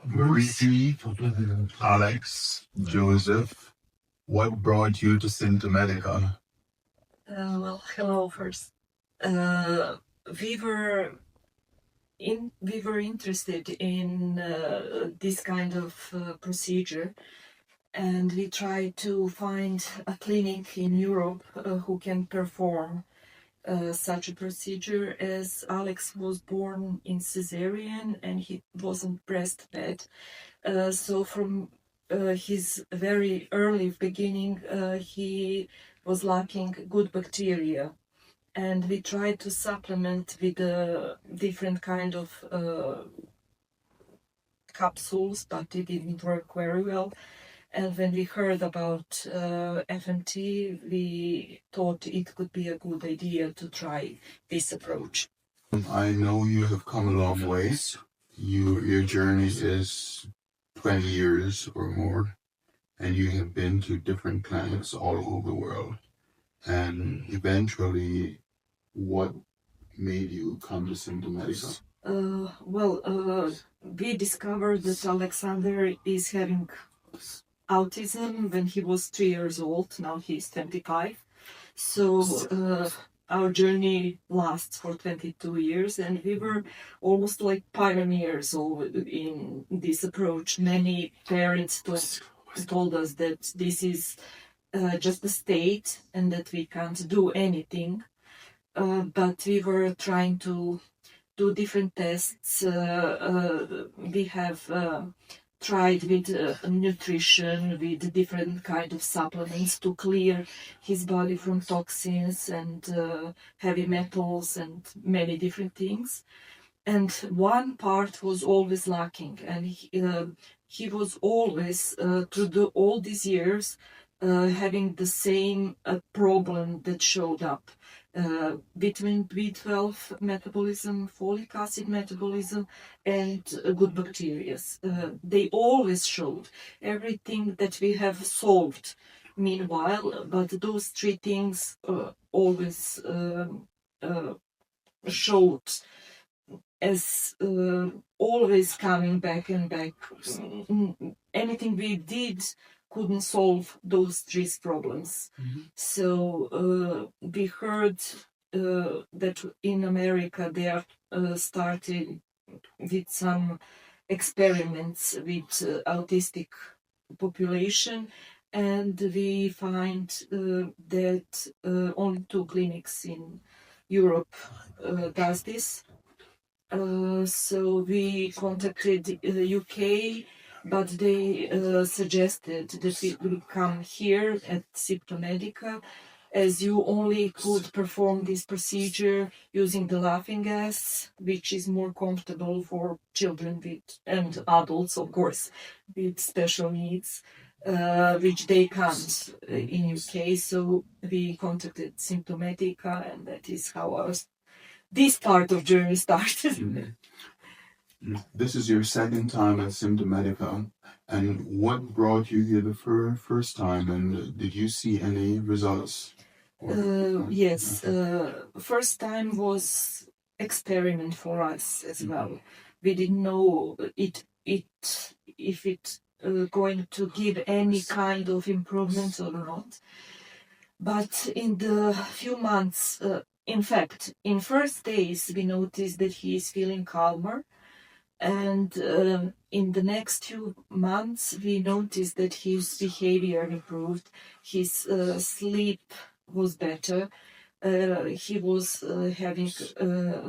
Receive Alex, Joseph. What brought you to Symptomedica? Hello first. Uh, we were interested in this kind of procedure, and we tried to find a clinic in Europe who can perform such a procedure, as Alex was born in cesarean and he wasn't breastfed. So from his very early beginning, he was lacking good bacteria, and we tried to supplement with different kind of capsules, but it didn't work very well. And when we heard about FMT, we thought it could be a good idea to try this approach. I know you have come a long ways. Your journey is 20 years or more, and you have been to different clinics all over the world. And eventually, what made you come to Symptomedica? We discovered that Alexander is having autism when he was 3 years old. Now he's 25. So our journey lasts for 22 years, and we were almost like pioneers in this approach. Many parents told us that this is just a state and that we can't do anything. But we were trying to do different tests. We have tried with nutrition, with different kind of supplements to clear his body from toxins and heavy metals and many different things. And one part was always lacking, and he was always, through all these years, having the same problem that showed up. Between B12 metabolism, folic acid metabolism, and good bacteria. They always showed everything that we have solved meanwhile, but those three things always showed as always coming back and back. Anything we did couldn't solve those three problems. Mm-hmm. So we heard that in America they are starting with some experiments with autistic population, and we find that only 2 clinics in Europe does this. So we contacted UK, but they suggested that we will come here at Symptomedica, as you only could perform this procedure using the laughing gas, which is more comfortable for children with, and adults, of course, with special needs, which they can't in UK. So we contacted Symptomedica, and that is how this part of journey started. Mm-hmm. This is your second time at Symptomedica, and what brought you here the first time, and did you see any results? Yes, first time was experiment for us as well. We didn't know if it going to give any kind of improvement or not. But in the few months, in fact, in first days, we noticed that he is feeling calmer. And in the next few months, we noticed that his behavior improved. His sleep was better. He was having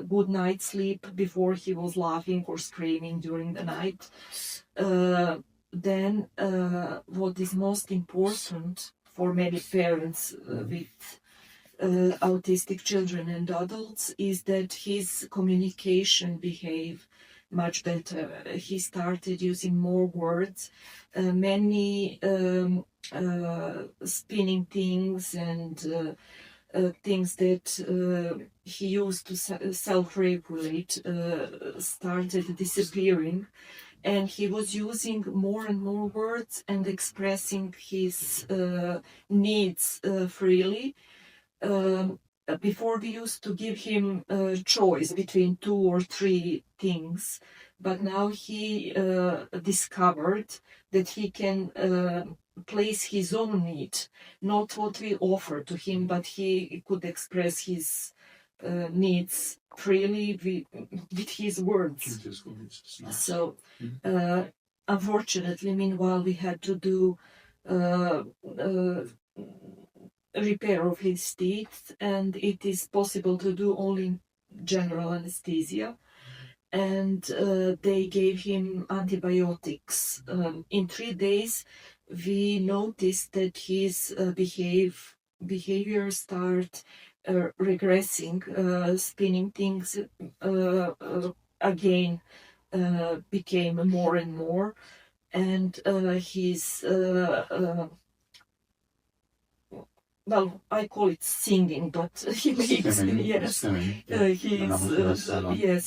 good night's sleep. Before he was laughing or screaming during the night. Then what is most important for many parents with autistic children and adults is that his communication behaved much better. He started using more words, many spinning things and things that he used to self-regulate started disappearing. And he was using more and more words and expressing his needs freely. Before we used to give him a choice between 2 or 3 things, but now he discovered that he can place his own need, not what we offer to him, but he could express his needs freely with his words. So, unfortunately, meanwhile, we had to do repair of his teeth, and it is possible to do only general anesthesia. And they gave him antibiotics. In 3 days, we noticed that his behavior start regressing, spinning things again became more and more, and his well, I call it singing, but he makes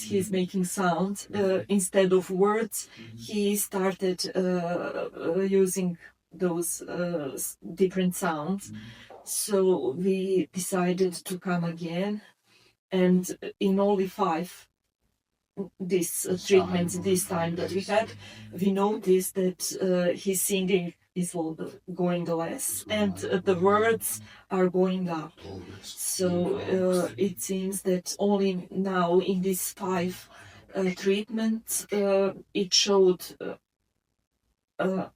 he's making sounds instead of words. He started using those different sounds. So we decided to come again, and in only 5 these treatments this time that we had, we noticed that his singing is going less and the words are going up. So it seems that only now in these 5 treatments it showed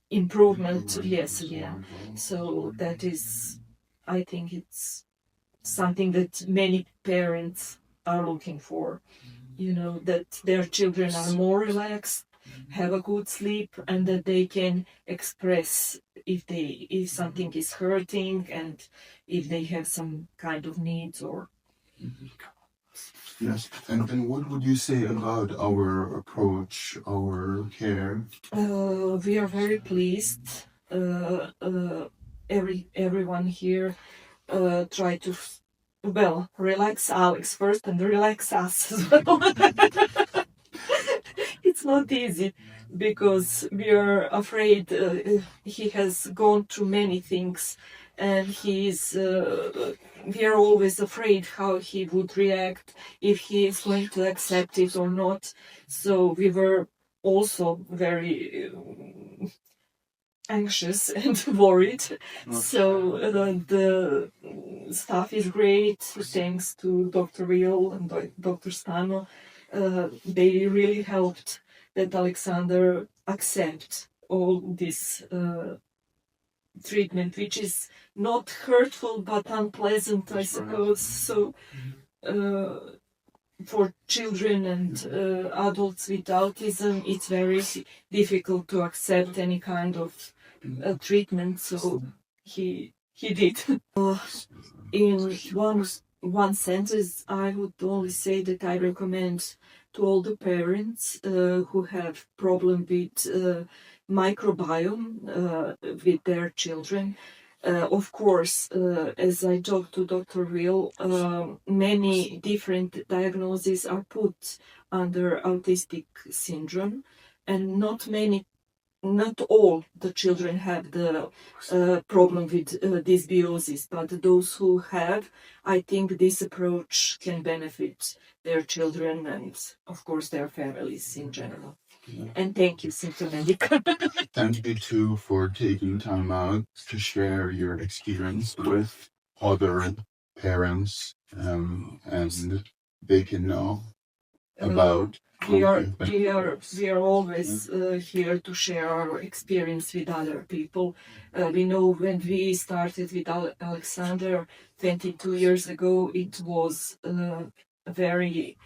improvement. Yes, yeah. So that is, I think it's something that many parents are looking for. You know, that their children are more relaxed, have a good sleep, and that they can express if something is hurting and if they have some kind of needs or. Yes, and what would you say about our approach, our care? We are very pleased. Everyone here try to relax Alex first and relax us as well. It's not easy because we are afraid he has gone through many things, and we are always afraid how he would react, if he is going to accept it or not. So we were also very anxious and worried. So the staff is great, thanks to Dr. Real and Dr. Stano. They really helped that Alexander accept all this treatment, which is not hurtful but unpleasant, I suppose. So for children and adults with autism, it's very difficult to accept any kind of treatment. So he did. In one sentence, I would only say that I recommend to all the parents who have problem with microbiome with their children. Of course, as I talked to Dr. Will, many different diagnoses are put under autistic syndrome, and not all the children have the problem with dysbiosis, but those who have, I think this approach can benefit their children and, of course, their families in general. Yeah. And thank you, Symptomedica. Thank you too for taking time out to share your experience with other parents, and they can know about. We are always here to share our experience with other people. We know when we started with Alexander 22 years ago, it was a very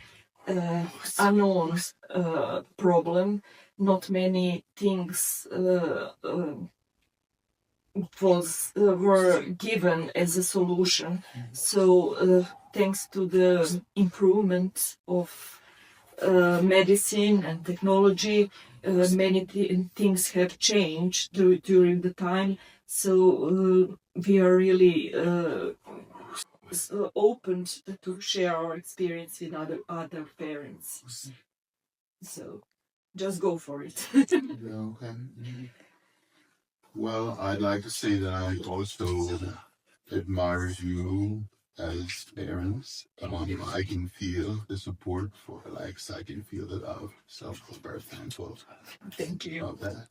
unknown problem. Not many things were given as a solution. So thanks to the improvement of medicine and technology, many things have changed during the time. So we are really open to share our experience with other parents. So just go for it. Okay. Well, I'd like to say that I also admire you as parents, I can feel the support for Alex. I can feel the love. So we're very thankful Thank you. of that.